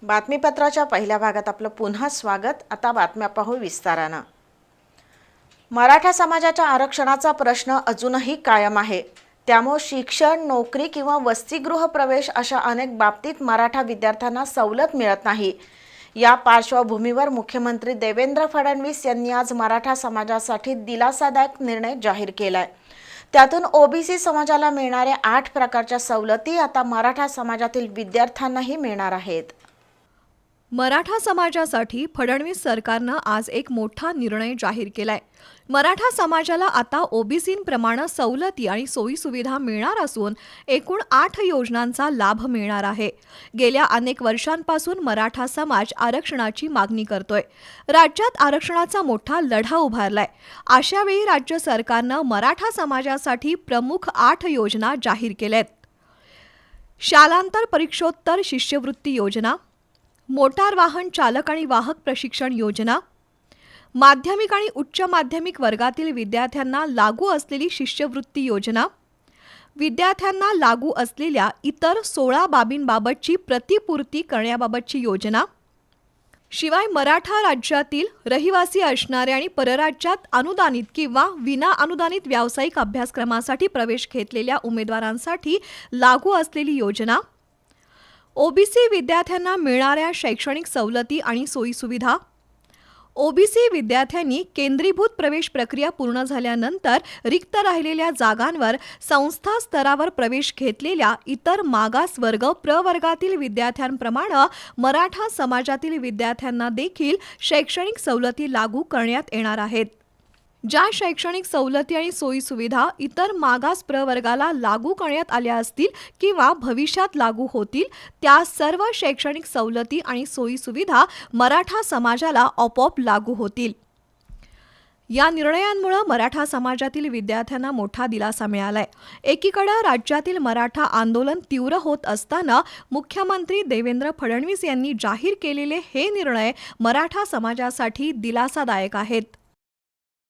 बातमीपत्राच्या पहिल्या भागात आपलं पुन्हा स्वागत। आता बातम्या पाहू विस्तारानं। मराठा समाजाच्या आरक्षणाचा प्रश्न अजूनही कायम आहे। त्यामुळे शिक्षण, नोकरी किंवा वसतिगृह प्रवेश अशा अनेक बाबतीत मराठा विद्यार्थ्यांना सवलत मिळत नाही। या पार्श्वभूमीवर मुख्यमंत्री देवेंद्र फडणवीस यांनी आज मराठा समाजासाठी दिलासादायक निर्णय जाहीर केलाय। त्यातून ओबीसी समाजाला मिळणाऱ्या 8 प्रकारच्या सवलती आता मराठा समाजातील विद्यार्थ्यांनाही मिळणार आहेत। मराठा समाजासाठी फडणवीस सरकारनं आज एक मोठा निर्णय जाहीर केलाय। मराठा समाजाला आता ओबीसींप्रमाणे सवलती आणि सोयीसुविधा मिळणार असून एकूण 8 योजनांचा लाभ मिळणार आहे। गेल्या अनेक वर्षांपासून मराठा समाज आरक्षणाची मागणी करतोय। राज्यात आरक्षणाचा मोठा लढा उभारलाय। अशावेळी राज्य सरकारनं मराठा समाजासाठी प्रमुख 8 योजना जाहीर केल्यात। शालांतर परीक्षोत्तर शिष्यवृत्ती योजना, मोटार वाहन चालक आणि वाहक प्रशिक्षण योजना, माध्यमिक आणि उच्च माध्यमिक वर्गातील विद्यार्थ्यांना लागू असलेली शिष्यवृत्ती योजना, विद्यार्थ्यांना लागू असलेल्या इतर 16 बाबींबाबतची प्रतिपूर्ती करण्याबाबतची योजना, शिवाय मराठा राज्यातील रहिवासी असणारे आणि परराज्यात अनुदानित किंवा विना अनुदानित व्यावसायिक अभ्यासक्रमासाठी प्रवेश घेतलेल्या उमेदवारांसाठी लागू असलेली योजना, ओबीसी विद्यार्थ्यांना मिळणाऱ्या शैक्षणिक सवलती आणि सोयीसुविधा, ओबीसी विद्यार्थ्यांनी केंद्रीभूत प्रवेश प्रक्रिया पूर्ण झाल्यानंतर रिक्त राहिलेल्या जागांवर संस्था स्तरावर प्रवेश घेतलेल्या इतर मागास वर्ग प्रवर्गातील विद्यार्थ्यांप्रमाणे मराठा समाजातील विद्यार्थ्यांना देखील शैक्षणिक सवलती लागू करण्यात येणार आहेत। ज्या शैक्षणिक सवलती आणि सोयीसुविधा इतर मागास प्रवर्गाला लागू करण्यात आल्या असतील किंवा भविष्यात लागू होतील, त्या सर्व शैक्षणिक सवलती आणि सोयीसुविधा मराठा समाजाला आपोआप लागू होतील। या निर्णयांमुळे मराठा समाजातील विद्यार्थ्यांना मोठा दिलासा मिळालाय। एकीकडे राज्यातील मराठा आंदोलन तीव्र होत असताना मुख्यमंत्री देवेंद्र फडणवीस यांनी जाहीर केलेले हे निर्णय मराठा समाजासाठी दिलासादायक आहेत।